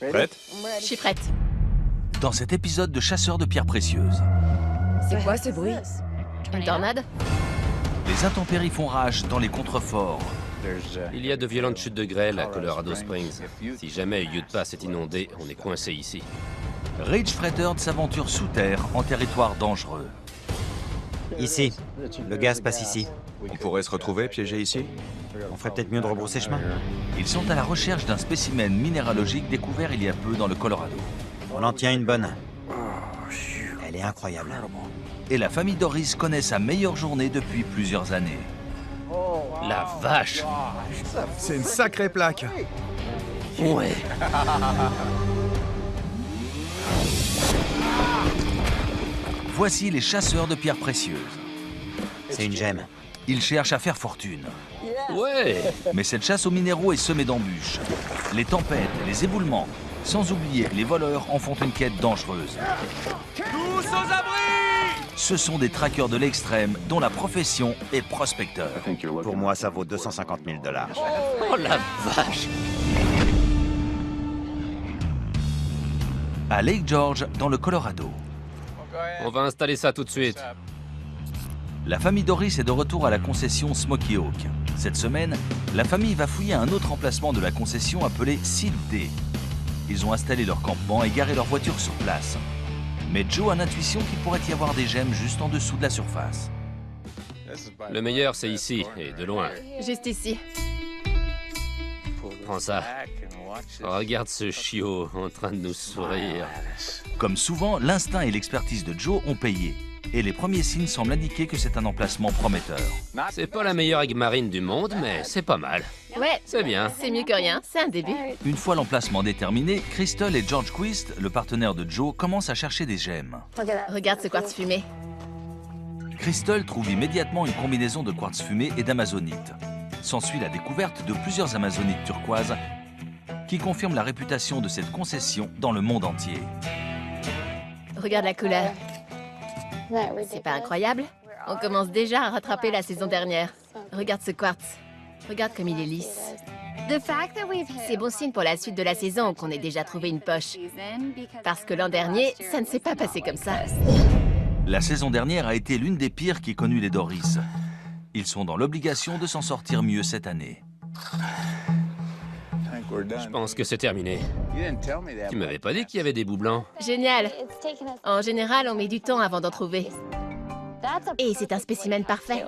Prête? Je suis prête. Dans cet épisode de Chasseurs de pierres précieuses, C'est quoi ce bruit? Une tornade? les intempéries font rage dans les contreforts. Il y a de violentes chutes de grêle à Colorado Springs. Si jamais Utah Pass est inondé, on est coincé ici. Ridge Frettard s'aventure sous terre en territoire dangereux. Ici. Le gaz passe ici. On pourrait se retrouver piégé ici? On ferait peut-être mieux de rebrousser chemin. Ils sont à la recherche d'un spécimen minéralogique découvert il y a peu dans le Colorado. On en tient une bonne. Elle est incroyable. Et la famille Doris connaît sa meilleure journée depuis plusieurs années. La vache! C'est une sacrée plaque! Ouais! Voici les chasseurs de pierres précieuses. C'est une gemme. Ils cherchent à faire fortune. Ouais! Mais cette chasse aux minéraux est semée d'embûches. Les tempêtes, les éboulements, sans oublier les voleurs en font une quête dangereuse. Tous aux abris! Ce sont des traqueurs de l'extrême dont la profession est prospecteur. Pour moi, ça vaut 250 000 $. Oh la vache! À Lake George, dans le Colorado, On va installer ça tout de suite. la famille Doris est de retour à la concession Smoky Oak. Cette semaine, la famille va fouiller un autre emplacement de la concession appelé Site D. Ils ont installé leur campement et garé leur voiture sur place. Mais Joe a l'intuition qu'il pourrait y avoir des gemmes juste en dessous de la surface. Le meilleur, c'est ici, et de loin. Juste ici. Prends ça. Regarde ce chiot en train de nous sourire. Comme souvent, l'instinct et l'expertise de Joe ont payé. Et les premiers signes semblent indiquer que c'est un emplacement prometteur. C'est pas la meilleure aigue marine du monde, mais c'est pas mal. Ouais, C'est bien. c'est mieux que rien. C'est un début. Une fois l'emplacement déterminé, Crystal et George Quist, le partenaire de Joe, commencent à chercher des gemmes. Regarde ce quartz fumé. Crystal trouve immédiatement une combinaison de quartz fumé et d'amazonite. S'ensuit la découverte de plusieurs amazonites turquoises qui confirment la réputation de cette concession dans le monde entier. Regarde la couleur. C'est pas incroyable? On commence déjà à rattraper la saison dernière. Regarde ce quartz. Regarde comme il est lisse. C'est bon signe pour la suite de la saison qu'on ait déjà trouvé une poche. Parce que l'an dernier, ça ne s'est pas passé comme ça. La saison dernière a été l'une des pires qu'aient connues les Doris. Ils sont dans l'obligation de s'en sortir mieux cette année. Je pense que c'est terminé. Tu m'avais pas dit qu'il y avait des bouts blancs. Génial. En général, on met du temps avant d'en trouver. Et c'est un spécimen parfait.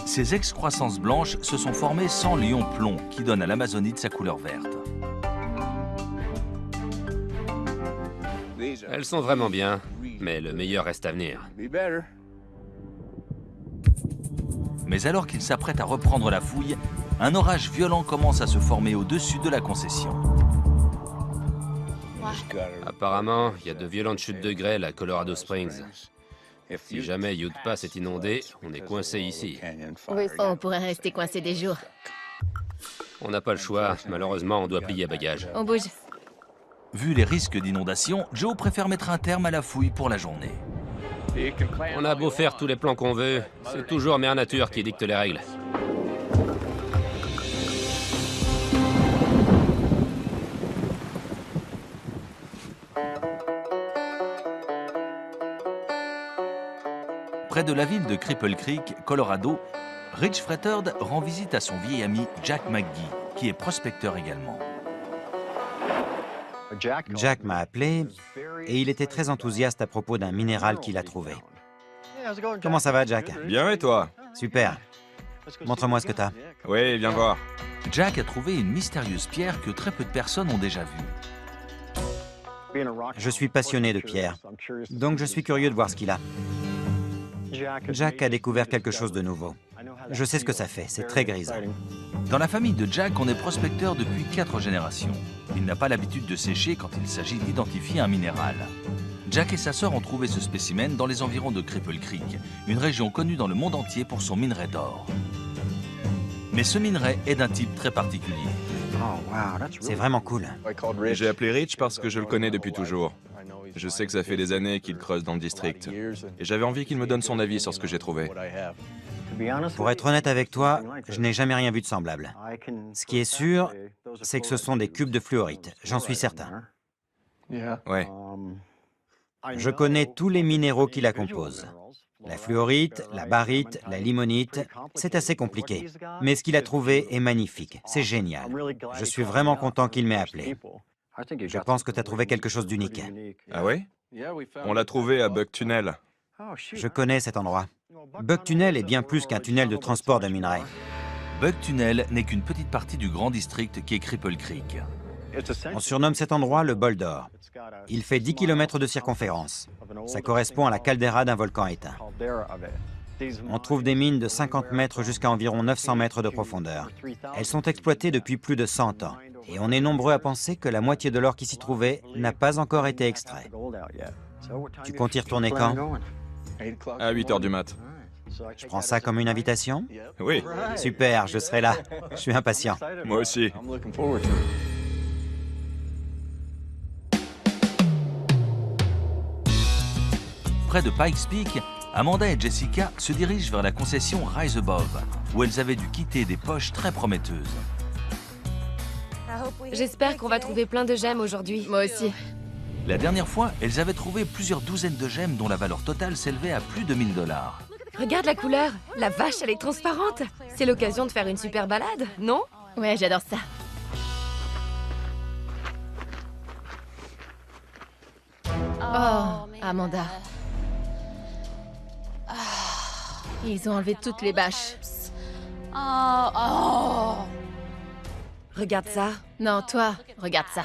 Ces excroissances blanches se sont formées sans l'ion plomb qui donne à l'amazonite sa couleur verte. Elles sont vraiment bien, mais le meilleur reste à venir. Mais alors qu'ils s'apprêtent à reprendre la fouille, un orage violent commence à se former au-dessus de la concession. Apparemment, il y a de violentes chutes de grêle à Colorado Springs. Si jamais Utah Pass est inondé, on est coincé ici. On pourrait rester coincé des jours. On n'a pas le choix, malheureusement, on doit plier à bagages. On bouge. Vu les risques d'inondation, Joe préfère mettre un terme à la fouille pour la journée. On a beau faire tous les plans qu'on veut, c'est toujours Mère Nature qui dicte les règles. Près de la ville de Cripple Creek, Colorado, Ridge Frettard rend visite à son vieil ami Jack McGee, qui est prospecteur également. Jack m'a appelé et il était très enthousiaste à propos d'un minéral qu'il a trouvé. Comment ça va, Jack? Bien et toi? Super. Montre-moi ce que t'as. Oui, viens voir. Jack a trouvé une mystérieuse pierre que très peu de personnes ont déjà vue. Je suis passionné de pierre, donc je suis curieux de voir ce qu'il a. Jack a découvert quelque chose de nouveau. Je sais ce que ça fait, c'est très grisant. Dans la famille de Jack, on est prospecteur depuis 4 générations. Il n'a pas l'habitude de sécher quand il s'agit d'identifier un minéral. Jack et sa sœur ont trouvé ce spécimen dans les environs de Cripple Creek, une région connue dans le monde entier pour son minerai d'or. Mais ce minerai est d'un type très particulier. C'est vraiment cool. J'ai appelé Rich parce que je le connais depuis toujours. Je sais que ça fait des années qu'il creuse dans le district. Et j'avais envie qu'il me donne son avis sur ce que j'ai trouvé. Pour être honnête avec toi, je n'ai jamais rien vu de semblable. Ce qui est sûr, c'est que ce sont des cubes de fluorite, j'en suis certain. Ouais. Je connais tous les minéraux qui la composent. La fluorite, la barite, la limonite, c'est assez compliqué. Mais ce qu'il a trouvé est magnifique, c'est génial. Je suis vraiment content qu'il m'ait appelé. Je pense que tu as trouvé quelque chose d'unique. Ah ouais? On l'a trouvé à Buck Tunnel. Je connais cet endroit. Buck Tunnel est bien plus qu'un tunnel de transport de minerais. Buck Tunnel n'est qu'une petite partie du grand district qui est Cripple Creek. On surnomme cet endroit le bol d'or. Il fait 10 km de circonférence. Ça correspond à la caldeira d'un volcan éteint. On trouve des mines de 50 mètres jusqu'à environ 900 mètres de profondeur. Elles sont exploitées depuis plus de 100 ans. Et on est nombreux à penser que la moitié de l'or qui s'y trouvait n'a pas encore été extrait. Tu comptes y retourner quand? À 8 h du mat. Je prends ça comme une invitation? Oui, Super, je serai là. Je suis impatient. moi aussi. Près de Pikes Peak, Amanda et Jessica se dirigent vers la concession Rise Above, où elles avaient dû quitter des poches très prometteuses. J'espère qu'on va trouver plein de gemmes aujourd'hui. Moi aussi. La dernière fois, elles avaient trouvé plusieurs douzaines de gemmes dont la valeur totale s'élevait à plus de 1000 $. Regarde la couleur. La vache, elle est transparente. C'est l'occasion de faire une super balade, non? Ouais, j'adore ça. Oh, Amanda. Ils ont enlevé toutes les bâches. Regarde ça. Non, toi, regarde ça.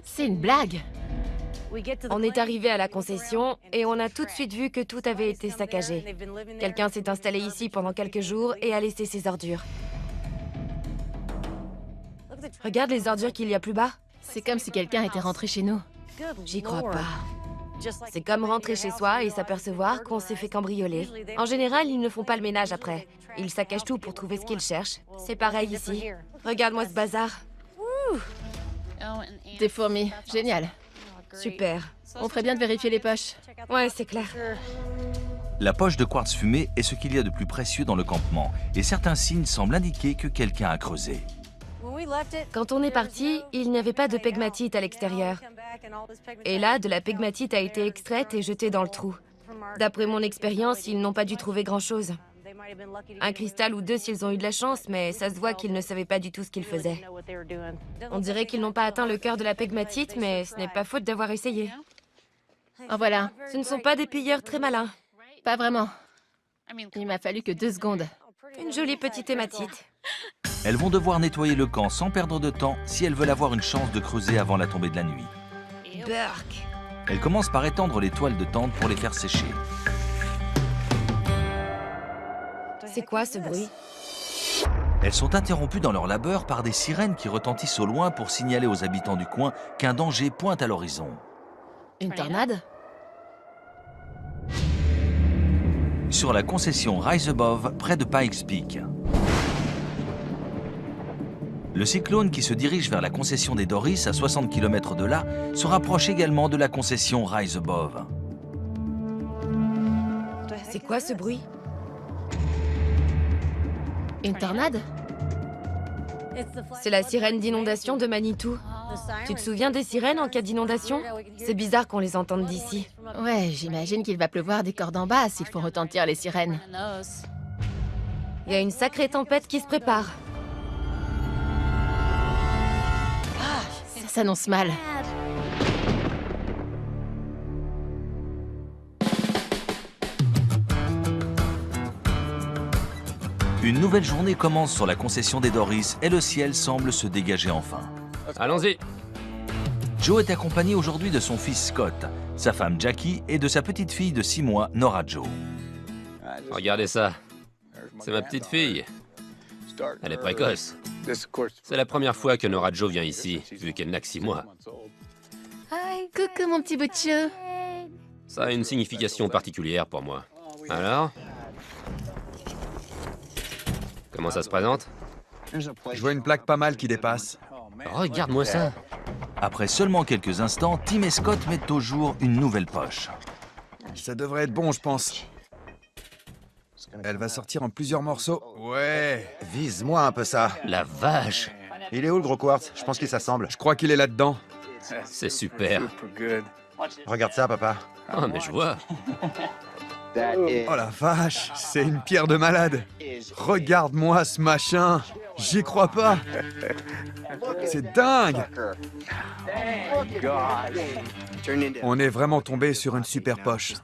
C'est une blague. On est arrivé à la concession et on a tout de suite vu que tout avait été saccagé. Quelqu'un s'est installé ici pendant quelques jours et a laissé ses ordures. Regarde les ordures qu'il y a plus bas. C'est comme si quelqu'un était rentré chez nous. J'y crois pas. C'est comme rentrer chez soi et s'apercevoir qu'on s'est fait cambrioler. En général, ils ne font pas le ménage après. Ils saccagent tout pour trouver ce qu'ils cherchent. C'est pareil ici. Regarde-moi ce bazar. Des fourmis, génial. Super. On ferait bien de vérifier les poches. Ouais, c'est clair. La poche de quartz fumé est ce qu'il y a de plus précieux dans le campement, et certains signes semblent indiquer que quelqu'un a creusé. Quand on est parti, il n'y avait pas de pegmatite à l'extérieur. Et là, de la pegmatite a été extraite et jetée dans le trou. D'après mon expérience, ils n'ont pas dû trouver grand-chose. Un cristal ou deux s'ils ont eu de la chance, mais ça se voit qu'ils ne savaient pas du tout ce qu'ils faisaient. On dirait qu'ils n'ont pas atteint le cœur de la pegmatite, mais ce n'est pas faute d'avoir essayé. En voilà. Ce ne sont pas des pilleurs très malins. Pas vraiment. Il m'a fallu que 2 secondes. Une jolie petite hématite. Elles vont devoir nettoyer le camp sans perdre de temps si elles veulent avoir une chance de creuser avant la tombée de la nuit. Burk. Elles commencent par étendre les toiles de tente pour les faire sécher. C'est quoi ce bruit? Elles sont interrompues dans leur labeur par des sirènes qui retentissent au loin pour signaler aux habitants du coin qu'un danger pointe à l'horizon. Une tornade? Sur la concession Rise Above, près de Pikes Peak. Le cyclone qui se dirige vers la concession des Doris, à 60 km de là, se rapproche également de la concession Rise Above. C'est quoi ce bruit? Une tornade? C'est la sirène d'inondation de Manitou. Tu te souviens des sirènes en cas d'inondation? C'est bizarre qu'on les entende d'ici. Ouais, j'imagine qu'il va pleuvoir des cordes en bas s'il faut retentir les sirènes. Il y a une sacrée tempête qui se prépare. Ça s'annonce mal. Une nouvelle journée commence sur la concession des Doris et le ciel semble se dégager enfin. Allons-y. Joe est accompagné aujourd'hui de son fils Scott, sa femme Jackie et de sa petite fille de 6 mois, Nora Jo. Regardez ça. C'est ma petite fille. Elle est précoce. C'est la première fois que Nora Jo vient ici, vu qu'elle n'a que 6 mois. Coucou mon petit bout de chou. Ça a une signification particulière pour moi. Alors? Comment ça se présente? Je vois une plaque pas mal qui dépasse. Regarde-moi ça. Après seulement quelques instants, Tim et Scott mettent au jour une nouvelle poche. Ça devrait être bon, je pense. Elle va sortir en plusieurs morceaux. Ouais. Vise-moi un peu ça. La vache! Il est où le gros quartz? Je pense qu'il s'assemble. Je crois qu'il est là-dedans. C'est super. Regarde ça, papa. Oh, mais je vois. Oh la vache, c'est une pierre de malade. Regarde-moi ce machin. J'y crois pas. C'est dingue. On est vraiment tombé sur une super poche.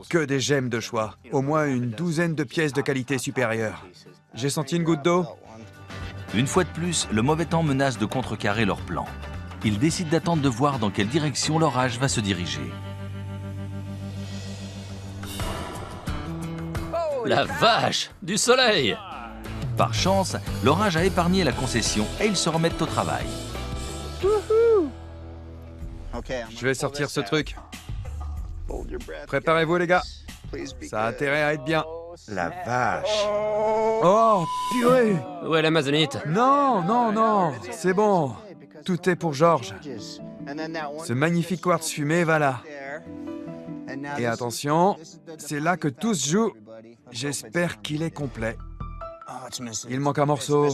Que des gemmes de choix. Au moins une douzaine de pièces de qualité supérieure. J'ai senti une goutte d'eau. Une fois de plus, le mauvais temps menace de contrecarrer leur plan. Ils décident d'attendre de voir dans quelle direction l'orage va se diriger. La vache! Du soleil! Par chance, l'orage a épargné la concession et ils se remettent au travail. Je vais sortir ce truc. Préparez-vous les gars. Ça a intérêt à être bien. La vache. Oh, purée! Où est l'Amazonite? Non, non, non, c'est bon. Tout est pour George. Ce magnifique quartz fumé va là. Et attention, c'est là que tout se joue. J'espère qu'il est complet. Il manque un morceau.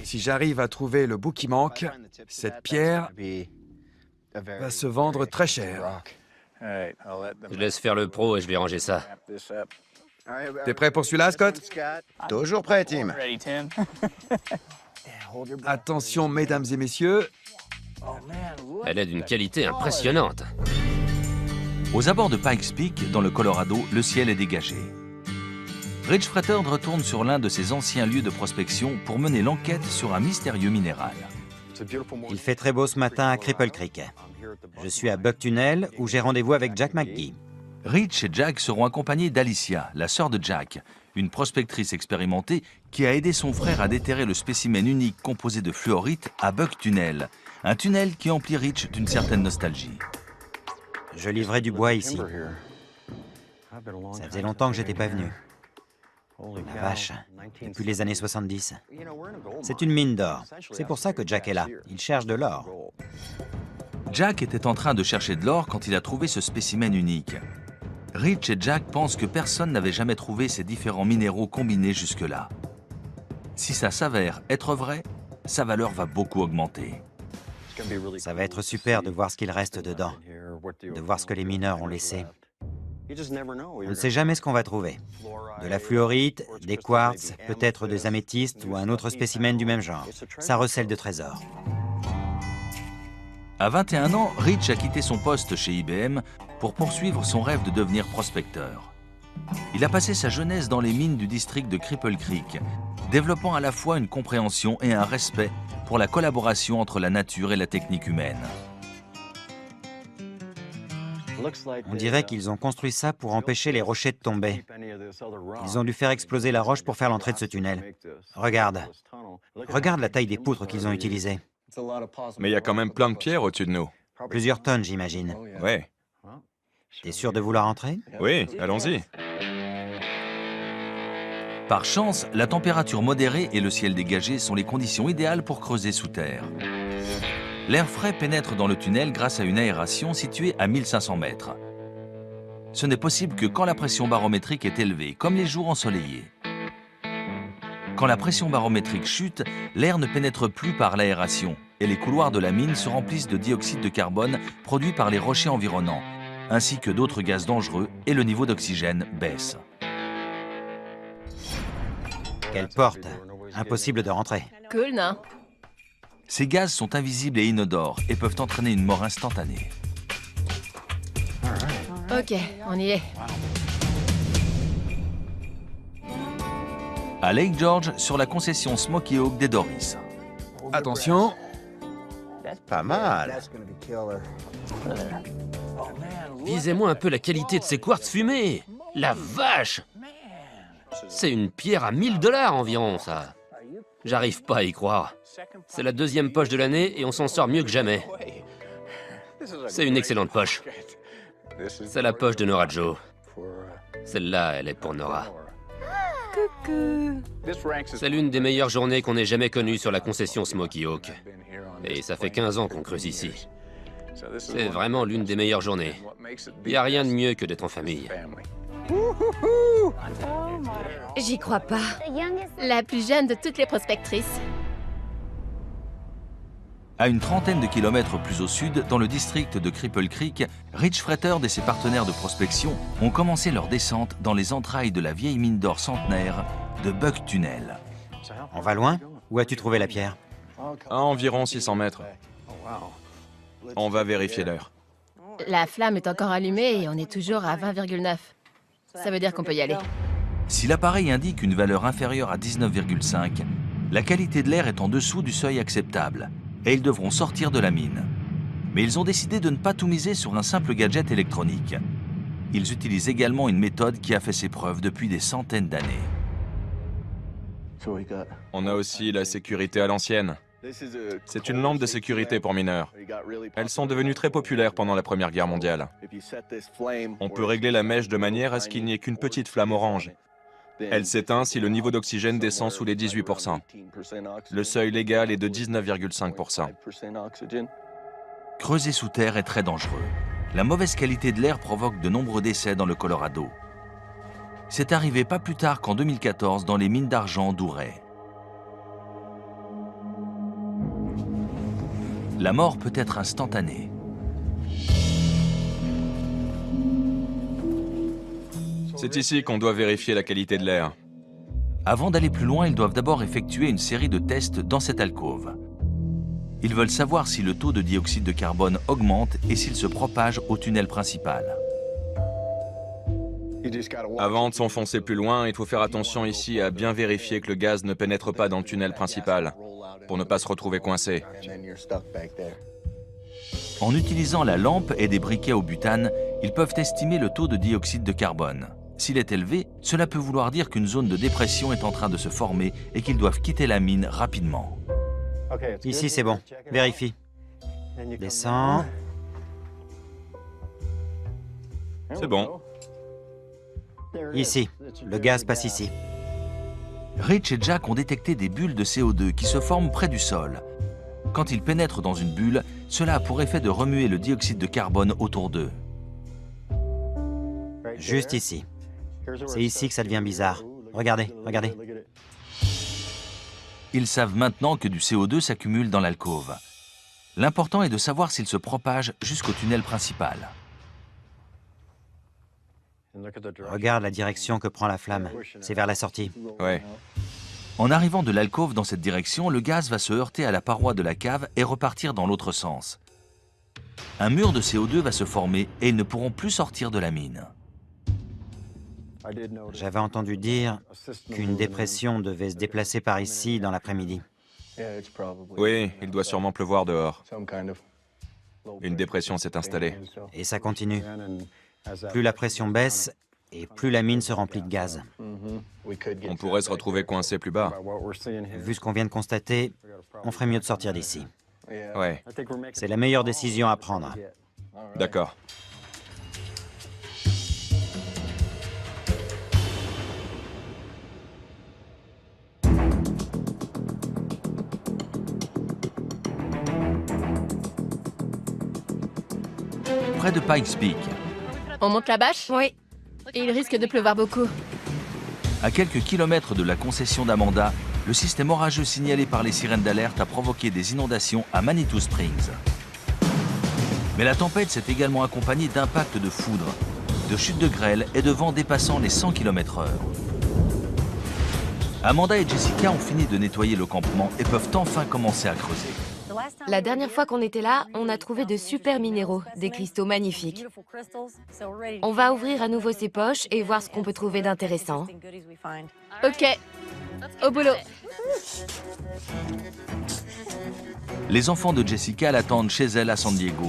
Si j'arrive à trouver le bout qui manque, cette pierre va se vendre très cher. Je laisse faire le pro et je vais ranger ça. T'es prêt pour celui-là, Scott? Toujours prêt, Tim. Attention, mesdames et messieurs. Elle est d'une qualité impressionnante. Aux abords de Pikes Peak, dans le Colorado, le ciel est dégagé. Rich Frettard retourne sur l'un de ses anciens lieux de prospection pour mener l'enquête sur un mystérieux minéral. Il fait très beau ce matin à Cripple Creek. Je suis à Buck Tunnel où j'ai rendez-vous avec Jack McGee. Rich et Jack seront accompagnés d'Alicia, la sœur de Jack, une prospectrice expérimentée qui a aidé son frère à déterrer le spécimen unique composé de fluorite à Buck Tunnel, un tunnel qui emplit Rich d'une certaine nostalgie. Je livrais du bois ici. Ça faisait longtemps que j'étais pas venu. La vache, depuis les années 70. C'est une mine d'or. C'est pour ça que Jack est là. Il cherche de l'or. Jack était en train de chercher de l'or quand il a trouvé ce spécimen unique. Rich et Jack pensent que personne n'avait jamais trouvé ces différents minéraux combinés jusque-là. Si ça s'avère être vrai, sa valeur va beaucoup augmenter. Ça va être super de voir ce qu'il reste dedans, de voir ce que les mineurs ont laissé. On ne sait jamais ce qu'on va trouver. De la fluorite, des quartz, peut-être des améthystes ou un autre spécimen du même genre. Ça recèle de trésors. À 21 ans, Rich a quitté son poste chez IBM pour poursuivre son rêve de devenir prospecteur. Il a passé sa jeunesse dans les mines du district de Cripple Creek, développant à la fois une compréhension et un respect pour la collaboration entre la nature et la technique humaine. On dirait qu'ils ont construit ça pour empêcher les rochers de tomber. Ils ont dû faire exploser la roche pour faire l'entrée de ce tunnel. Regarde. Regarde la taille des poutres qu'ils ont utilisées. Mais il y a quand même plein de pierres au-dessus de nous. Plusieurs tonnes, j'imagine. Ouais. T'es sûr de vouloir entrer? Oui, allons-y. Par chance, la température modérée et le ciel dégagé sont les conditions idéales pour creuser sous terre. L'air frais pénètre dans le tunnel grâce à une aération située à 1500 mètres. Ce n'est possible que quand la pression barométrique est élevée, comme les jours ensoleillés. Quand la pression barométrique chute, l'air ne pénètre plus par l'aération et les couloirs de la mine se remplissent de dioxyde de carbone produit par les rochers environnants, ainsi que d'autres gaz dangereux, et le niveau d'oxygène baisse. Quelle porte! Impossible de rentrer. Cool, non? Ces gaz sont invisibles et inodores et peuvent entraîner une mort instantanée. Ok, on y est. À Lake George, sur la concession Smoky Oak des Doris. Attention. Pas mal. Visez-moi un peu la qualité de ces quartz fumés. La vache! C'est une pierre à 1000 $ environ, ça. J'arrive pas à y croire. C'est la deuxième poche de l'année et on s'en sort mieux que jamais. C'est une excellente poche. C'est la poche de Nora Joe. Celle-là, elle est pour Nora. Coucou. C'est l'une des meilleures journées qu'on ait jamais connues sur la concession Smoky Oak. Et ça fait 15 ans qu'on creuse ici. C'est vraiment l'une des meilleures journées. Il n'y a rien de mieux que d'être en famille. J'y crois pas. La plus jeune de toutes les prospectrices. À une trentaine de kilomètres plus au sud, dans le district de Cripple Creek, Rich Frettard et ses partenaires de prospection ont commencé leur descente dans les entrailles de la vieille mine d'or centenaire de Buck Tunnel. On va loin? Où as-tu trouvé la pierre? À environ 600 mètres. On va vérifier l'heure. La flamme est encore allumée et on est toujours à 20,9. Ça veut dire qu'on peut y aller. Si l'appareil indique une valeur inférieure à 19,5, la qualité de l'air est en dessous du seuil acceptable et ils devront sortir de la mine. Mais ils ont décidé de ne pas tout miser sur un simple gadget électronique. Ils utilisent également une méthode qui a fait ses preuves depuis des centaines d'années. On a aussi la sécurité à l'ancienne. C'est une lampe de sécurité pour mineurs. Elles sont devenues très populaires pendant la Première Guerre mondiale. On peut régler la mèche de manière à ce qu'il n'y ait qu'une petite flamme orange. Elle s'éteint si le niveau d'oxygène descend sous les 18%. Le seuil légal est de 19,5%. Creuser sous terre est très dangereux. La mauvaise qualité de l'air provoque de nombreux décès dans le Colorado. C'est arrivé pas plus tard qu'en 2014 dans les mines d'argent d'Ouray. La mort peut être instantanée. C'est ici qu'on doit vérifier la qualité de l'air. Avant d'aller plus loin, ils doivent d'abord effectuer une série de tests dans cette alcôve. Ils veulent savoir si le taux de dioxyde de carbone augmente et s'il se propage au tunnel principal. Avant de s'enfoncer plus loin, il faut faire attention ici à bien vérifier que le gaz ne pénètre pas dans le tunnel principal, pour ne pas se retrouver coincé. En utilisant la lampe et des briquets au butane, ils peuvent estimer le taux de dioxyde de carbone. S'il est élevé, cela peut vouloir dire qu'une zone de dépression est en train de se former et qu'ils doivent quitter la mine rapidement. Ici, c'est bon. Vérifie. Descends. C'est bon. Ici. Le gaz passe ici. Rich et Jack ont détecté des bulles de CO2 qui se forment près du sol. Quand ils pénètrent dans une bulle, cela a pour effet de remuer le dioxyde de carbone autour d'eux. Juste ici. C'est ici que ça devient bizarre. Regardez, regardez. Ils savent maintenant que du CO2 s'accumule dans l'alcôve. L'important est de savoir s'il se propage jusqu'au tunnel principal. Regarde la direction que prend la flamme. C'est vers la sortie. Ouais. En arrivant de l'alcôve dans cette direction, le gaz va se heurter à la paroi de la cave et repartir dans l'autre sens. Un mur de CO2 va se former et ils ne pourront plus sortir de la mine. J'avais entendu dire qu'une dépression devait se déplacer par ici dans l'après-midi. Oui, il doit sûrement pleuvoir dehors. Une dépression s'est installée. Et ça continue. Plus la pression baisse et plus la mine se remplit de gaz. On pourrait se retrouver coincé plus bas. Vu ce qu'on vient de constater, on ferait mieux de sortir d'ici. Ouais, C'est la meilleure décision à prendre. d'accord. Près de Pikes Peak, On monte la bâche? Oui. Et il risque de pleuvoir beaucoup. à quelques kilomètres de la concession d'Amanda, le système orageux signalé par les sirènes d'alerte a provoqué des inondations à Manitou Springs. Mais la tempête s'est également accompagnée d'impacts de foudre, de chutes de grêle et de vents dépassant les 100 km/h. Amanda et Jessica ont fini de nettoyer le campement et peuvent enfin commencer à creuser. La dernière fois qu'on était là, on a trouvé de super minéraux, des cristaux magnifiques. On va ouvrir à nouveau ces poches et voir ce qu'on peut trouver d'intéressant. Ok. Au boulot. Les enfants de Jessica l'attendent chez elle à San Diego.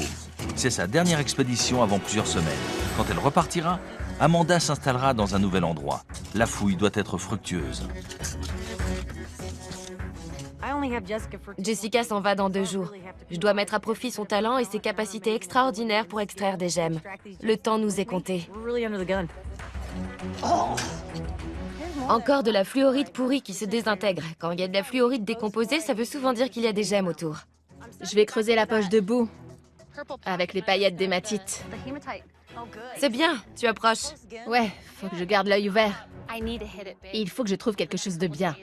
C'est sa dernière expédition avant plusieurs semaines. Quand elle repartira, Amanda s'installera dans un nouvel endroit. La fouille doit être fructueuse. Jessica s'en va dans 2 jours. Je dois mettre à profit son talent et ses capacités extraordinaires pour extraire des gemmes. Le temps nous est compté. Encore de la fluorite pourrie qui se désintègre. Quand il y a de la fluorite décomposée, ça veut souvent dire qu'il y a des gemmes autour. Je vais creuser la poche de boue avec les paillettes d'hématite. C'est bien, tu approches. Ouais, faut que je garde l'œil ouvert. Il faut que je trouve quelque chose de bien.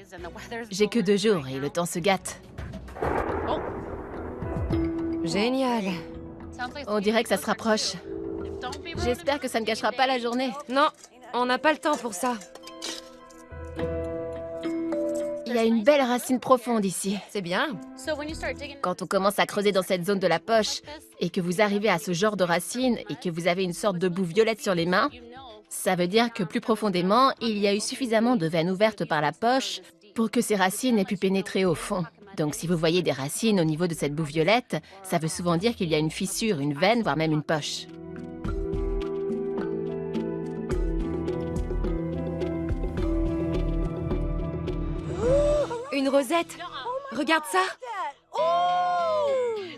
J'ai que 2 jours et le temps se gâte. Génial. On dirait que ça se rapproche. J'espère que ça ne gâchera pas la journée. Non, on n'a pas le temps pour ça. Il y a une belle racine profonde ici. C'est bien. Quand on commence à creuser dans cette zone de la poche et que vous arrivez à ce genre de racine et que vous avez une sorte de boue violette sur les mains, ça veut dire que plus profondément, il y a eu suffisamment de veines ouvertes par la poche pour que ces racines aient pu pénétrer au fond. Donc si vous voyez des racines au niveau de cette boue violette, ça veut souvent dire qu'il y a une fissure, une veine, voire même une poche. Une rosette. Regarde ça.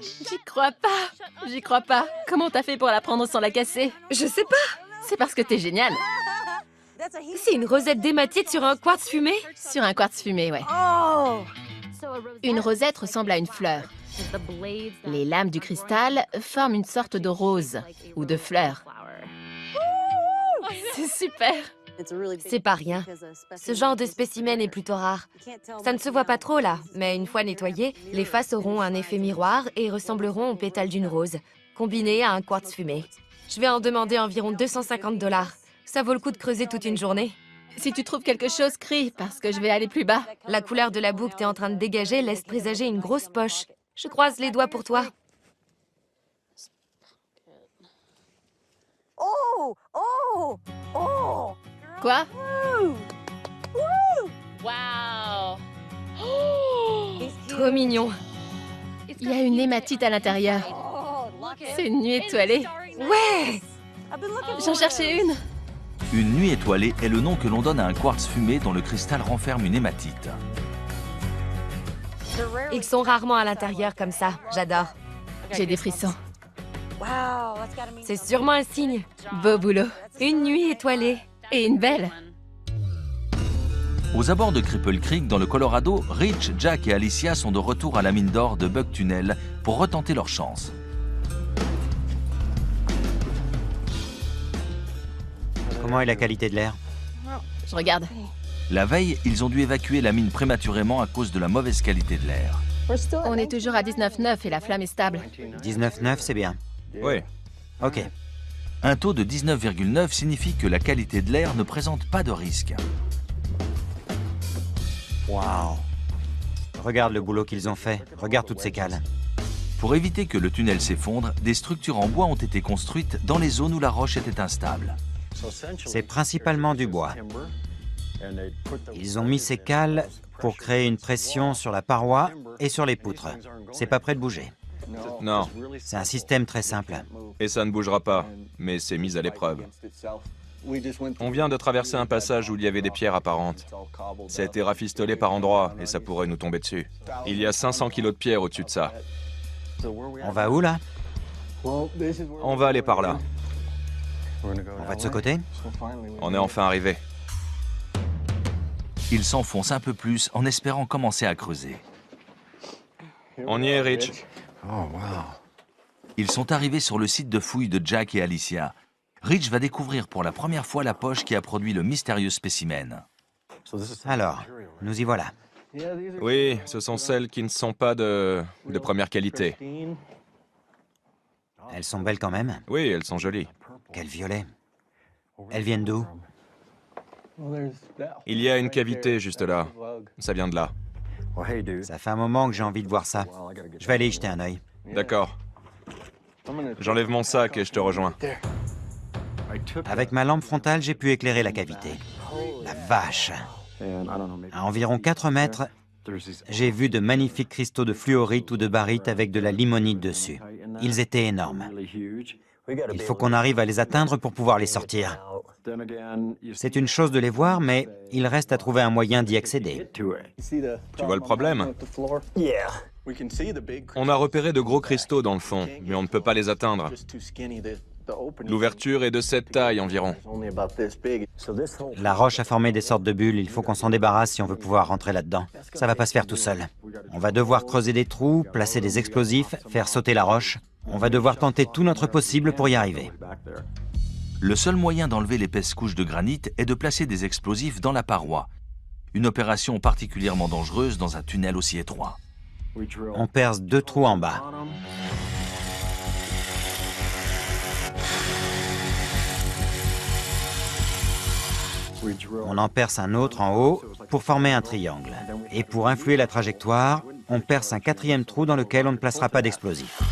J'y crois pas. J'y crois pas. Comment t'as fait pour la prendre sans la casser? Je sais pas. C'est parce que t'es génial. C'est une rosette d'hématite sur un quartz fumé? Sur un quartz fumé, ouais. Une rosette ressemble à une fleur. Les lames du cristal forment une sorte de rose ou de fleur. C'est super. C'est pas rien. Ce genre de spécimen est plutôt rare. Ça ne se voit pas trop là, mais une fois nettoyées, les faces auront un effet miroir et ressembleront aux pétales d'une rose, combinés à un quartz fumé. Je vais en demander environ 250 $. Ça vaut le coup de creuser toute une journée. Si tu trouves quelque chose, crie, parce que je vais aller plus bas. La couleur de la boue que t'es en train de dégager laisse présager une grosse poche. Je croise les doigts pour toi. Quoi? Trop mignon. Il y a une hématite à l'intérieur. C'est une nuit étoilée. Ouais! J'en cherchais une. Une nuit étoilée est le nom que l'on donne à un quartz fumé dont le cristal renferme une hématite. Ils sont rarement à l'intérieur comme ça. J'adore. J'ai des frissons. C'est sûrement un signe. Beau boulot. Une nuit étoilée. Et une belle. Aux abords de Cripple Creek, dans le Colorado, Rich, Jack et Alicia sont de retour à la mine d'or de Bug Tunnel pour retenter leur chance. Comment est la qualité de l'air? Je regarde. La veille, ils ont dû évacuer la mine prématurément à cause de la mauvaise qualité de l'air. On est toujours à 19,9 et la flamme est stable. 19,9, c'est bien. Oui. Ok. Un taux de 19,9 signifie que la qualité de l'air ne présente pas de risque. Waouh. Regarde le boulot qu'ils ont fait. Regarde toutes ces cales. Pour éviter que le tunnel s'effondre, des structures en bois ont été construites dans les zones où la roche était instable. C'est principalement du bois. Ils ont mis ces cales pour créer une pression sur la paroi et sur les poutres. C'est pas prêt de bouger. Non, C'est un système très simple. et ça ne bougera pas, mais c'est mis à l'épreuve. On vient de traverser un passage où il y avait des pierres apparentes. Ça a été rafistolé par endroits et ça pourrait nous tomber dessus. Il y a 500 kilos de pierres au-dessus de ça. On va où, là? On va aller par là. On va de ce côté? On est enfin arrivé. Ils s'enfoncent un peu plus en espérant commencer à creuser. On y est, Rich. Ils sont arrivés sur le site de fouilles de Jack et Alicia. Rich va découvrir pour la première fois la poche qui a produit le mystérieux spécimen. Alors, nous y voilà. Oui, ce sont celles qui ne sont pas de première qualité. Elles sont belles quand même. Oui, elles sont jolies. Quel violet. Elles viennent d'où? Il y a une cavité juste là. Ça vient de là. Ça fait un moment que j'ai envie de voir ça. Je vais aller y jeter un œil. D'accord. J'enlève mon sac et je te rejoins. Avec ma lampe frontale, j'ai pu éclairer la cavité. La vache! À environ 4 mètres, j'ai vu de magnifiques cristaux de fluorite ou de barite avec de la limonite dessus. Ils étaient énormes. Il faut qu'on arrive à les atteindre pour pouvoir les sortir. C'est une chose de les voir, mais il reste à trouver un moyen d'y accéder. Tu vois le problème? On a repéré de gros cristaux dans le fond, mais on ne peut pas les atteindre. L'ouverture est de cette taille environ. La roche a formé des sortes de bulles, il faut qu'on s'en débarrasse si on veut pouvoir rentrer là-dedans. Ça va pas se faire tout seul. On va devoir creuser des trous, placer des explosifs, faire sauter la roche. On va devoir tenter tout notre possible pour y arriver. Le seul moyen d'enlever l'épaisse couche de granit est de placer des explosifs dans la paroi. Une opération particulièrement dangereuse dans un tunnel aussi étroit. On perce 2 trous en bas. On en perce un autre en haut pour former un triangle. Et pour influer la trajectoire, on perce un 4e trou dans lequel on ne placera pas d'explosifs.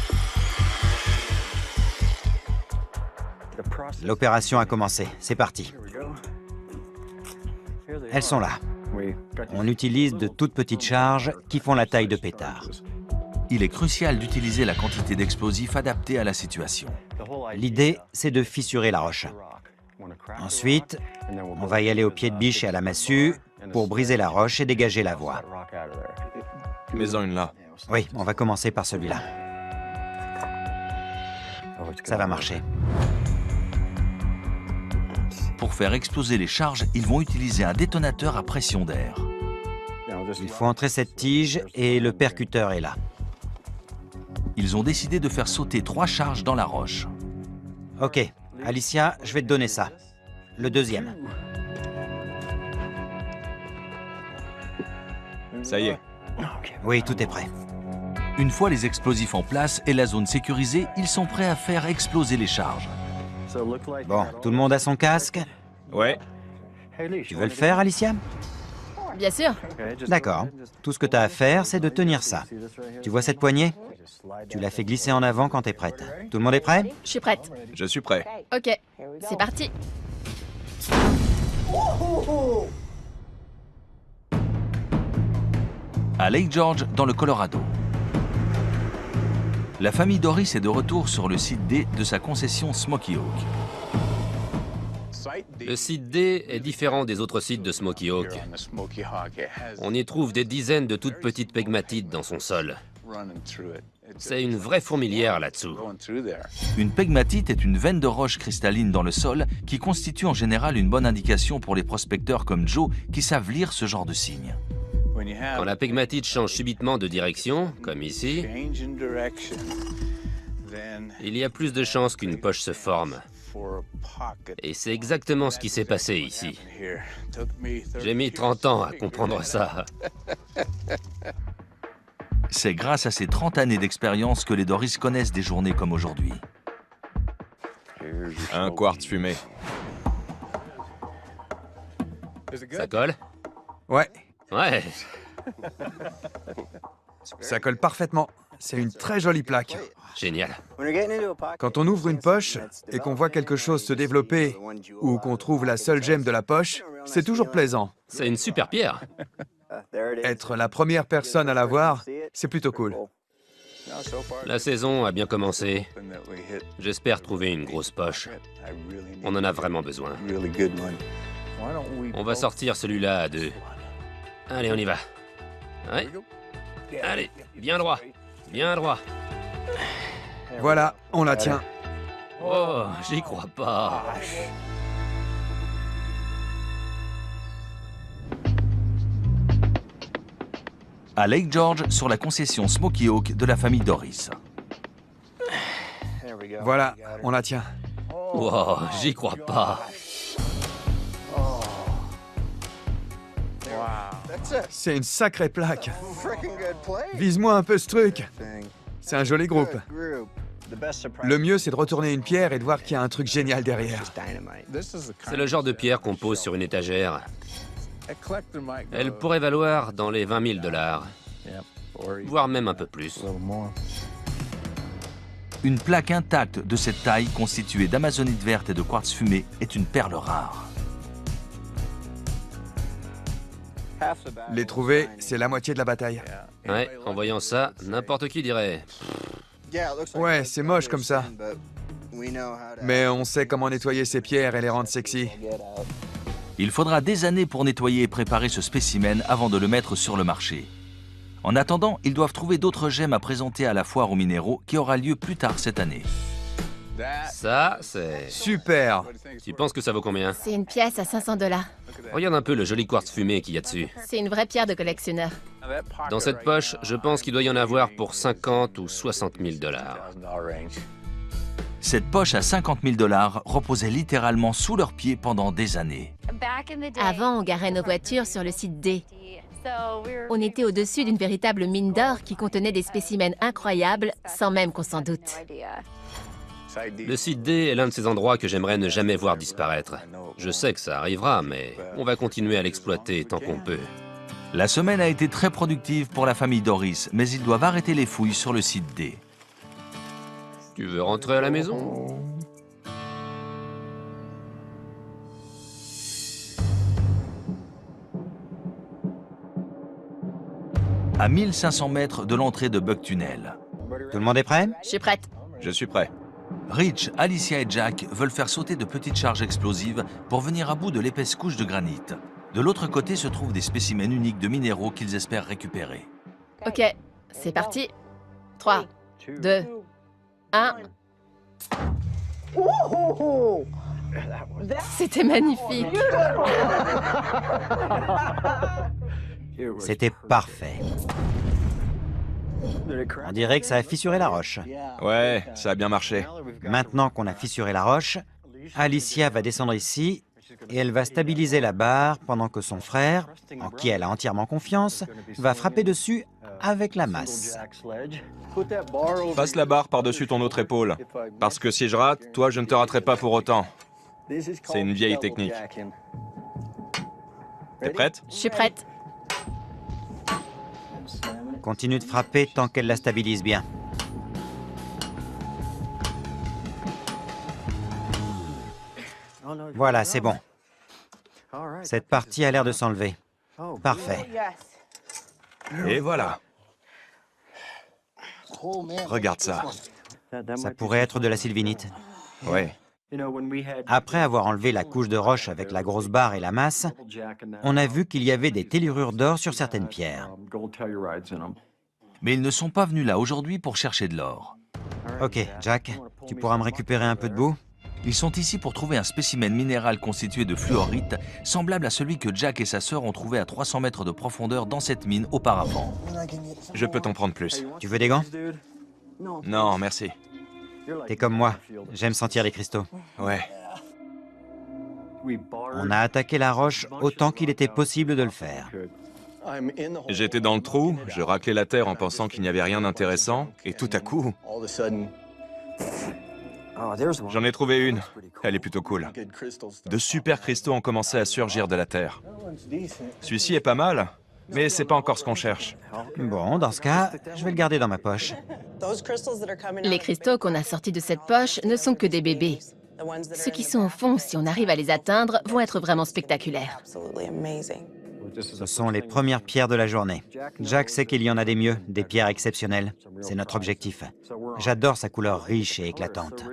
L'opération a commencé. C'est parti. Elles sont là. On utilise de toutes petites charges qui font la taille de pétards. Il est crucial d'utiliser la quantité d'explosifs adaptée à la situation. L'idée, c'est de fissurer la roche. Ensuite, on va y aller au pied de biche et à la massue pour briser la roche et dégager la voie. Mets-en une là. Oui, on va commencer par celui-là. Ça va marcher. Pour faire exploser les charges, ils vont utiliser un détonateur à pression d'air. Il faut entrer cette tige et le percuteur est là. Ils ont décidé de faire sauter 3 charges dans la roche. Ok, Alicia, je vais te donner ça. Le 2e. Ça y est. Oui, tout est prêt. Une fois les explosifs en place et la zone sécurisée, ils sont prêts à faire exploser les charges. Bon, tout le monde a son casque? Ouais. Tu veux le faire, Alicia? Bien sûr. D'accord. Tout ce que tu as à faire, c'est de tenir ça. Tu vois cette poignée? Tu la fais glisser en avant quand tu es prête. Tout le monde est prêt? Je suis prête. Je suis prêt. Ok, c'est parti. À Lake George, dans le Colorado. La famille Doris est de retour sur le site D de sa concession Smoky Hawk. Le site D est différent des autres sites de Smoky Hawk. On y trouve des dizaines de toutes petites pegmatites dans son sol. C'est une vraie fourmilière là-dessous. Une pegmatite est une veine de roche cristalline dans le sol qui constitue en général une bonne indication pour les prospecteurs comme Joe qui savent lire ce genre de signes. Quand la pegmatite change subitement de direction, comme ici, il y a plus de chances qu'une poche se forme. Et c'est exactement ce qui s'est passé ici. J'ai mis 30 ans à comprendre ça. C'est grâce à ces 30 années d'expérience que les Doris connaissent des journées comme aujourd'hui. Un quartz fumé. Ça colle? Ouais, Ouais. ça colle parfaitement. C'est une très jolie plaque. Génial. Quand on ouvre une poche et qu'on voit quelque chose se développer ou qu'on trouve la seule gemme de la poche, c'est toujours plaisant. C'est une super pierre. Être la première personne à la voir, c'est plutôt cool. La saison a bien commencé. J'espère trouver une grosse poche. On en a vraiment besoin. On va sortir celui-là à 2. Allez, on y va. Ouais. Allez, bien droit. Bien droit. Voilà, on la tient. Oh, j'y crois pas. À Lake George, sur la concession Smoky Hawk de la famille Doris. Voilà, on la tient. Oh, j'y crois pas. C'est une sacrée plaque. Vise-moi un peu ce truc. C'est un joli groupe. Le mieux, c'est de retourner une pierre et de voir qu'il y a un truc génial derrière. C'est le genre de pierre qu'on pose sur une étagère. Elle pourrait valoir dans les 20 000 $, voire même un peu plus. Une plaque intacte de cette taille, constituée d'amazonite verte et de quartz fumé, est une perle rare. Les trouver, c'est la moitié de la bataille. Ouais, en voyant ça, n'importe qui dirait. Ouais, c'est moche comme ça. Mais on sait comment nettoyer ces pierres et les rendre sexy. Il faudra des années pour nettoyer et préparer ce spécimen avant de le mettre sur le marché. En attendant, ils doivent trouver d'autres gemmes à présenter à la foire aux minéraux qui aura lieu plus tard cette année. Ça, c'est... Super! Tu penses que ça vaut combien? C'est une pièce à 500 $. Regarde un peu le joli quartz fumé qu'il y a dessus. C'est une vraie pierre de collectionneur. Dans cette poche, je pense qu'il doit y en avoir pour 50 ou 60 000 $. Cette poche à 50 000 $ reposait littéralement sous leurs pieds pendant des années. Avant, on garait nos voitures sur le site D. On était au-dessus d'une véritable mine d'or qui contenait des spécimens incroyables, sans même qu'on s'en doute. Le site D est l'un de ces endroits que j'aimerais ne jamais voir disparaître. Je sais que ça arrivera, mais on va continuer à l'exploiter tant qu'on peut. La semaine a été très productive pour la famille Doris, mais ils doivent arrêter les fouilles sur le site D. Tu veux rentrer à la maison? À 1500 mètres de l'entrée de Bug Tunnel, Tout le monde est prêt? Je suis prête. Je suis prêt. Rich, Alicia et Jack veulent faire sauter de petites charges explosives pour venir à bout de l'épaisse couche de granit. De l'autre côté se trouvent des spécimens uniques de minéraux qu'ils espèrent récupérer. Ok, c'est parti. 3, 2, 1. C'était magnifique. C'était parfait. On dirait que ça a fissuré la roche. Ouais, ça a bien marché. Maintenant qu'on a fissuré la roche, Alicia va descendre ici et elle va stabiliser la barre pendant que son frère, en qui elle a entièrement confiance, va frapper dessus avec la masse. Passe la barre par-dessus ton autre épaule. Parce que si je rate, toi, je ne te raterai pas pour autant. C'est une vieille technique. T'es prête? Je suis prête. Continue de frapper tant qu'elle la stabilise bien. Voilà, c'est bon. Cette partie a l'air de s'enlever. Parfait. Et voilà. Regarde ça. Ça pourrait être de la sylvinite. Ouais. Après avoir enlevé la couche de roche avec la grosse barre et la masse, on a vu qu'il y avait des tellurures d'or sur certaines pierres. Mais ils ne sont pas venus là aujourd'hui pour chercher de l'or. Ok, Jack, tu pourras me récupérer un peu de boue? Ils sont ici pour trouver un spécimen minéral constitué de fluorite, semblable à celui que Jack et sa sœur ont trouvé à 300 mètres de profondeur dans cette mine auparavant. Je peux t'en prendre plus. Tu veux des gants? Non, merci. T'es comme moi, j'aime sentir les cristaux. Ouais. On a attaqué la roche autant qu'il était possible de le faire. J'étais dans le trou, je raclais la terre en pensant qu'il n'y avait rien d'intéressant, et tout à coup, j'en ai trouvé une. Elle est plutôt cool. De super cristaux ont commencé à surgir de la terre. Celui-ci est pas mal, mais c'est pas encore ce qu'on cherche. Bon, dans ce cas, je vais le garder dans ma poche. Les cristaux qu'on a sortis de cette poche ne sont que des bébés. Ceux qui sont au fond, si on arrive à les atteindre, vont être vraiment spectaculaires. Ce sont les premières pierres de la journée. Jack sait qu'il y en a des mieux, des pierres exceptionnelles. C'est notre objectif. J'adore sa couleur riche et éclatante.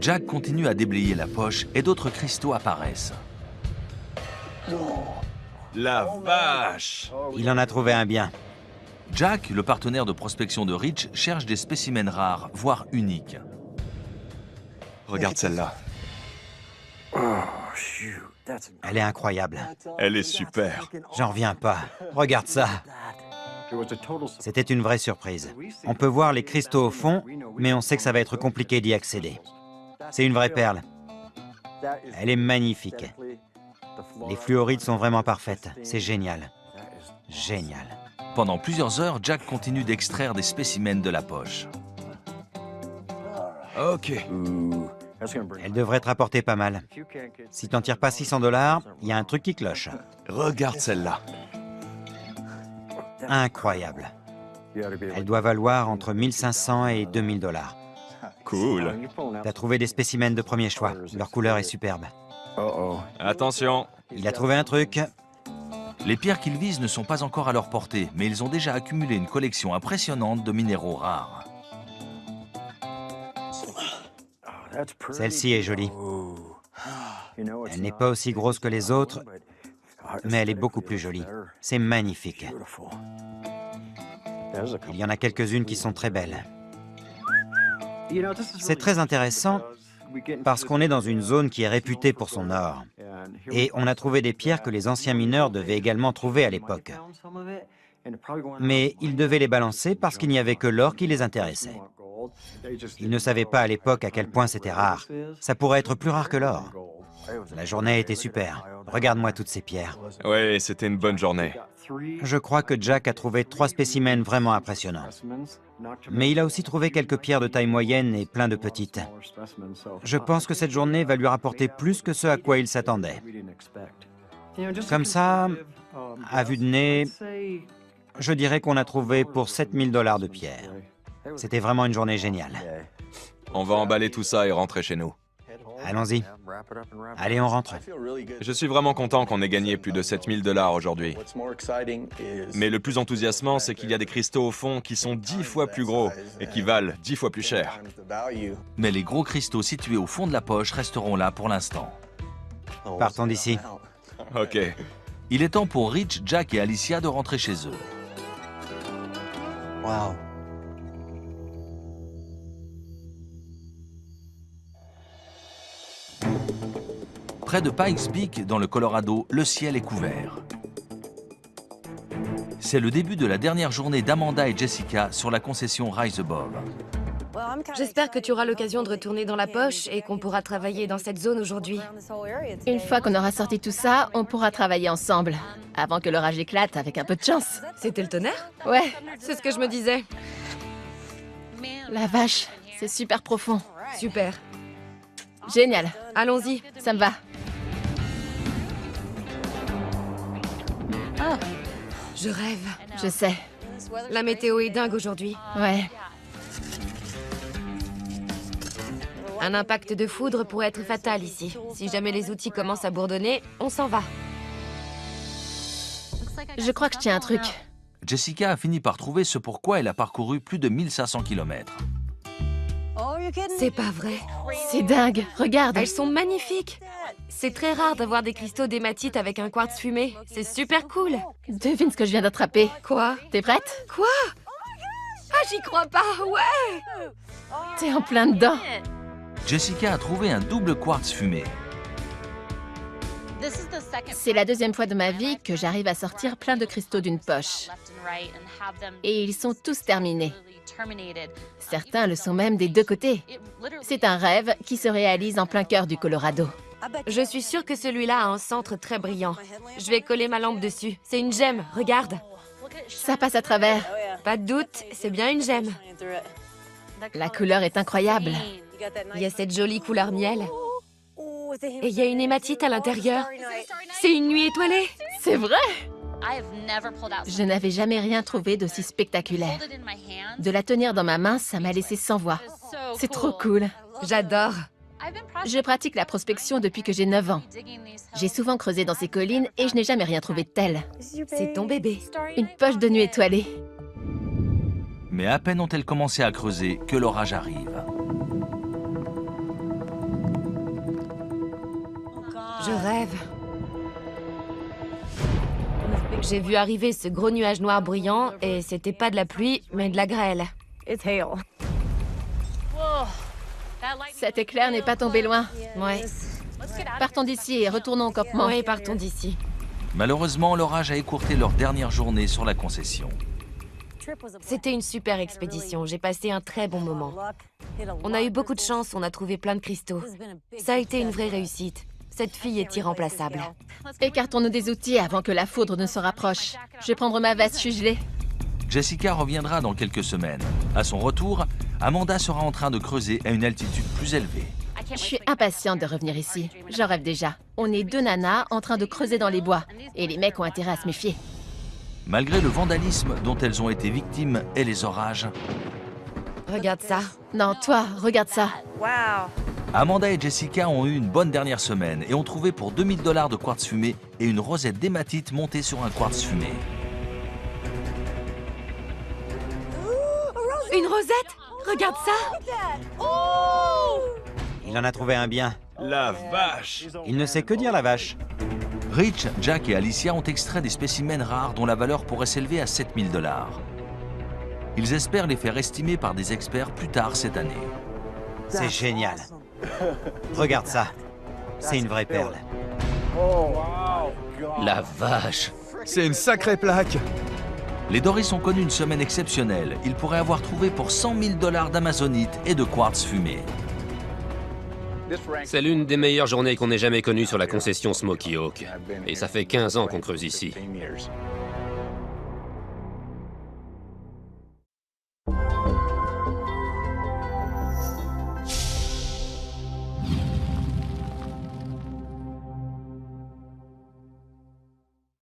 Jack continue à déblayer la poche et d'autres cristaux apparaissent. La vache! Il en a trouvé un bien. Jack, le partenaire de prospection de Rich, cherche des spécimens rares, voire uniques. Regarde celle-là. Elle est incroyable. Elle est super. J'en reviens pas. Regarde ça. C'était une vraie surprise. On peut voir les cristaux au fond, mais on sait que ça va être compliqué d'y accéder. C'est une vraie perle. Elle est magnifique. Les fluorides sont vraiment parfaites. C'est génial. Génial. Pendant plusieurs heures, Jack continue d'extraire des spécimens de la poche. Ok. Elle devrait te rapporter pas mal. Si t'en tires pas 600 $, il y a un truc qui cloche. Regarde celle-là. Incroyable. Elle doit valoir entre 1500 et 2000 $. Cool. T'as trouvé des spécimens de premier choix. Leur couleur est superbe. Attention. Il a trouvé un truc. Les pierres qu'ils visent ne sont pas encore à leur portée, mais ils ont déjà accumulé une collection impressionnante de minéraux rares. Celle-ci est jolie. Elle n'est pas aussi grosse que les autres, mais elle est beaucoup plus jolie. C'est magnifique. Il y en a quelques-unes qui sont très belles. C'est très intéressant parce qu'on est dans une zone qui est réputée pour son or. Et on a trouvé des pierres que les anciens mineurs devaient également trouver à l'époque. Mais ils devaient les balancer parce qu'il n'y avait que l'or qui les intéressait. Ils ne savaient pas à l'époque à quel point c'était rare. Ça pourrait être plus rare que l'or. La journée était super. Regarde-moi toutes ces pierres. Ouais, c'était une bonne journée. Je crois que Jack a trouvé 3 spécimens vraiment impressionnants. Mais il a aussi trouvé quelques pierres de taille moyenne et plein de petites. Je pense que cette journée va lui rapporter plus que ce à quoi il s'attendait. Comme ça, à vue de nez, je dirais qu'on a trouvé pour 7 000 $ de pierres. C'était vraiment une journée géniale. On va emballer tout ça et rentrer chez nous. Allons-y. Allez, on rentre. Je suis vraiment content qu'on ait gagné plus de 7 000 $ aujourd'hui. Mais le plus enthousiasmant, c'est qu'il y a des cristaux au fond qui sont 10 fois plus gros et qui valent 10 fois plus cher. Mais les gros cristaux situés au fond de la poche resteront là pour l'instant. Partons d'ici. Ok. Il est temps pour Rich, Jack et Alicia de rentrer chez eux. Près de Pikes Peak, dans le Colorado, le ciel est couvert. C'est le début de la dernière journée d'Amanda et Jessica sur la concession Rise Above. J'espère que tu auras l'occasion de retourner dans la poche et qu'on pourra travailler dans cette zone aujourd'hui. Une fois qu'on aura sorti tout ça, on pourra travailler ensemble. Avant que l'orage éclate, avec un peu de chance. C'était le tonnerre? Ouais, C'est ce que je me disais. la vache, c'est super profond. Super. Génial, Allons-y. ça me va. Je rêve. Je sais, La météo est dingue aujourd'hui. ouais. Un impact de foudre pourrait être fatal ici. Si jamais les outils commencent à bourdonner, on s'en va. Je crois que je tiens un truc. Jessica a fini par trouver ce pourquoi elle a parcouru plus de 1500 km. C'est pas vrai. C'est dingue, regarde. Elles sont magnifiques. C'est très rare d'avoir des cristaux d'hématite avec un quartz fumé. C'est super cool. Devine ce que je viens d'attraper. Quoi? T'es prête? Quoi? Ah, j'y crois pas. Ouais. T'es en plein dedans. Jessica a trouvé un double quartz fumé. C'est la deuxième fois de ma vie que j'arrive à sortir plein de cristaux d'une poche. Et ils sont tous terminés. Certains le sont même des deux côtés. C'est un rêve qui se réalise en plein cœur du Colorado. Je suis sûre que celui-là a un centre très brillant. Je vais coller ma lampe dessus. C'est une gemme, regarde. Ça passe à travers. Pas de doute, c'est bien une gemme. La couleur est incroyable. Il y a cette jolie couleur miel. Et il y a une hématite à l'intérieur. C'est une nuit étoilée. C'est vrai? Je n'avais jamais rien trouvé d'aussi spectaculaire. De la tenir dans ma main, ça m'a laissé sans voix. C'est trop cool. J'adore. Je pratique la prospection depuis que j'ai 9 ans. J'ai souvent creusé dans ces collines et je n'ai jamais rien trouvé de tel. C'est ton bébé. Une poche de nuit étoilée. Mais à peine ont-elles commencé à creuser que l'orage arrive. Je rêve. J'ai vu arriver ce gros nuage noir brillant et c'était pas de la pluie, mais de la grêle. Cet éclair n'est pas tombé loin. Ouais. Partons d'ici et retournons au campement. Oui, partons d'ici. Malheureusement, l'orage a écourté leur dernière journée sur la concession. C'était une super expédition. J'ai passé un très bon moment. On a eu beaucoup de chance, on a trouvé plein de cristaux. Ça a été une vraie réussite. Cette fille est irremplaçable. Écartons-nous des outils avant que la foudre ne se rapproche. Je vais prendre ma veste, je suis gelée. Jessica reviendra dans quelques semaines. À son retour, Amanda sera en train de creuser à une altitude plus élevée. Je suis impatiente de revenir ici. J'en rêve déjà. On est 2 nanas en train de creuser dans les bois. Et les mecs ont intérêt à se méfier. Malgré le vandalisme dont elles ont été victimes et les orages, Regarde ça. Non, toi, regarde ça. Amanda et Jessica ont eu une bonne dernière semaine et ont trouvé pour 2000 $ de quartz fumé et une rosette d'hématite montée sur un quartz fumé. Une rosette? Regarde ça. Il en a trouvé un bien. La vache! Il ne sait que dire la vache. Rich, Jack et Alicia ont extrait des spécimens rares dont la valeur pourrait s'élever à 7000 $. Ils espèrent les faire estimer par des experts plus tard cette année. C'est génial. Regarde ça. C'est une vraie perle. La vache! C'est une sacrée plaque. Les Doris ont connu une semaine exceptionnelle. Ils pourraient avoir trouvé pour 100 000 $ d'amazonite et de quartz fumé. C'est l'une des meilleures journées qu'on ait jamais connues sur la concession Smoky Hawk. Et ça fait 15 ans qu'on creuse ici.